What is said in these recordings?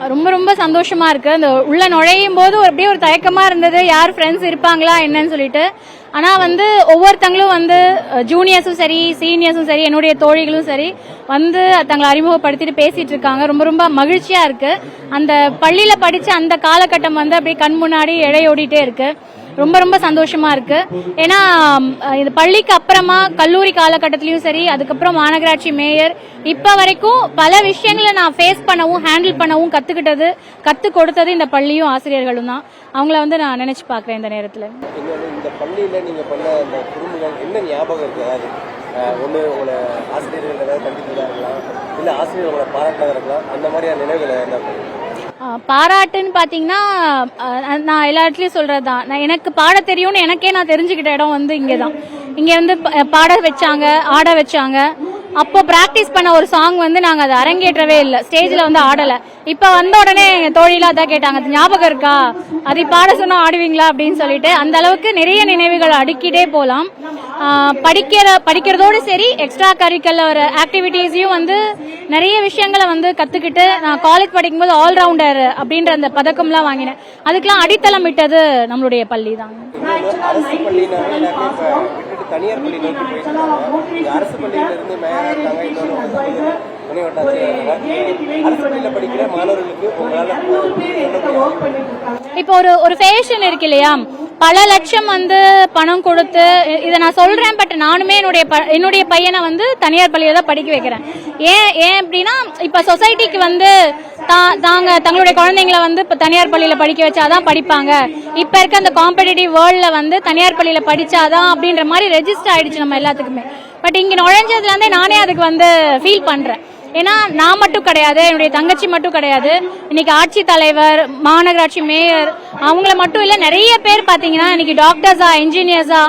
ரொம்ப ரொம்ப சந்தோஷமா இருக்கு. அந்த உள்ள நுழையும் போது அப்படியே ஒரு தயக்கமா இருந்தது, யார் ஃப்ரெண்ட்ஸ் இருப்பாங்களா என்னன்னு சொல்லிட்டு. ஆனா ஒவ்வொருத்தங்களும் ஜூனியர்ஸும் சரி, சீனியர்ஸும் சரி, என்னுடைய தோழிகளும் சரி தங்களை அறிமுகப்படுத்திட்டு பேசிட்டு இருக்காங்க. ரொம்ப ரொம்ப மகிழ்ச்சியா இருக்கு. அந்த பள்ளியில படிச்ச அந்த காலகட்டம் அப்படியே கண் முன்னாடி இழையோடிட்டே இருக்கு. ரொம்ப ரொம்ப சந்தோஷமா இருக்கு. ஏன்னா இந்த பள்ளிக்கு அப்புறமா கல்லூரி காலகட்டத்திலயும் சரி, அதுக்கப்புறம் மாநகராட்சி மேயர், இப்ப வரைக்கும் பல விஷயங்களை நான் ஃபேஸ் பண்ணவும் ஹேண்டில் பண்ணவும் கத்து கொடுத்தது இந்த பள்ளியும் ஆசிரியர்களும் தான். அவங்கள நான் நினைச்சு பாக்குறேன் இந்த நேரத்துல. இந்த பள்ளியில நீங்க பண்ண அந்த குடும்பங்கள் என்ன ஞாபகம் இருக்கு? அதாவது ஒண்ணு உங்களை ஆசிரியர்கள் ஏதாவது கண்டிப்பா இருக்கலாம், இல்ல ஆசிரியர் உங்களை பாராட்டாக இருக்கலாம், அந்த மாதிரியான நினைவுகளை என்ன பண்ணுங்க? பாராட்டுன்னு பாத்தீங்கன்னா நான் எல்லா இடத்துலயும் சொல்றதுதான், எனக்கு பாட தெரியும்னு எனக்கே நான் தெரிஞ்சுக்கிட்ட இடம் இங்கதான். இங்க பாட வச்சாங்க, ஆட வச்சாங்க. அப்போ பிராக்டிஸ் பண்ண ஒரு சாங் நாங்க அதை அரங்கேற்றவே இல்லை, ஸ்டேஜ்ல ஆடல. இப்ப வந்த உடனே எங்க தோழிலா தான் கேட்டாங்க, ஞாபகம் இருக்கா, அதை பாட சொன்னா ஆடுவீங்களா அப்படின்னு சொல்லிட்டு. அந்த அளவுக்கு நிறைய நினைவுகள் அடுக்கிட்டே போலாம். படிக்கிறதோடு சரி, எக்ஸ்ட்ரா கரிக்குலர் ஆக்டிவிட்டிஸையும் நிறைய விஷயங்களை கத்துக்கிட்டு நான் காலேஜ் படிக்கும்போது ஆல்ரவுண்டர் அப்படின்ற அந்த பதக்கம்லாம் வாங்கினேன். அதுக்கெல்லாம் அடித்தளம் விட்டது நம்மளுடைய பள்ளி தான். தனியார் பள்ளி நோக்கி போயிட்டு அரசு பள்ளியில இருந்து மேயரா இருக்காங்க, அரசு பள்ளியில படிக்கிற மாணவர்களுக்கு இப்போ ஒரு ஃபேஷன் இருக்கு இல்லையா, பல லட்சம் பணம் கொடுத்து இதை நான் சொல்றேன். பட் நானுமே என்னுடைய பையனை தனியார் பள்ளியில தான் படிக்க வைக்கிறேன். ஏன் அப்படின்னா இப்ப சொசைட்டிக்கு தங்களுடைய குழந்தைங்களை தனியார் பள்ளியில படிக்க வச்சாதான் படிப்பாங்க. இப்ப இருக்க அந்த காம்படிட்டிவ் வேர்ல்ட்ல தனியார் பள்ளியில படிச்சாதான் அப்படின்ற மாதிரி ரெஜிஸ்டர் ஆயிடுச்சு நம்ம எல்லாத்துக்குமே. பட் இங்க நுழைஞ்சதுல இருந்தே நானே அதுக்கு ஃபீல் பண்றேன். ஏன்னா நான் மட்டும் கிடையாது, என்னுடைய தங்கச்சி மட்டும் கிடையாது, இன்னைக்கு ஆட்சி தலைவர், மாநகராட்சி மேயர், அவங்கள மட்டும் இல்ல, நிறைய பேர் பாத்தீங்கன்னா இன்னைக்கு டாக்டர்ஸா, இன்ஜினியர்ஸா,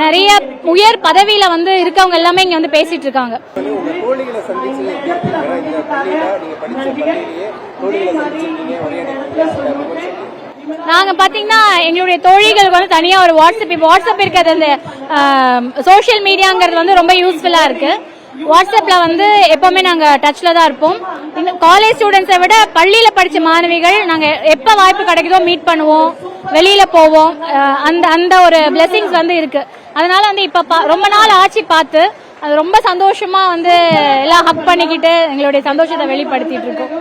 நிறைய உயர் பதவியில இருக்கவங்க எல்லாமே இங்க பேசிட்டு இருக்காங்க. நாங்க பாத்தீங்கன்னா எங்களுடைய தோழிகளுக்கு தனியா ஒரு வாட்ஸ்அப் இருக்கிறது, அந்த சோசியல் மீடியாங்கிறது ரொம்ப யூஸ்ஃபுல்லா இருக்கு. வாட்ஸ்அப்ல எப்பவுமே நாங்க டச்ல தான் இருப்போம். காலேஜ் ஸ்டூடெண்ட்ஸை விட பள்ளியில படிச்ச மாணவிகள் நாங்க எப்ப வாய்ப்பு கிடைக்குதோ மீட் பண்ணுவோம், வெளியில போவோம். அந்த ஒரு பிளெஸிங்ஸ் இருக்கு. அதனால இப்ப ரொம்ப நாள் ஆட்சி பார்த்து அது ரொம்ப சந்தோஷமா எல்லாம் ஹக் பண்ணிக்கிட்டு எங்களுடைய சந்தோஷத்தை வெளிப்படுத்திட்டு இருக்கோம்.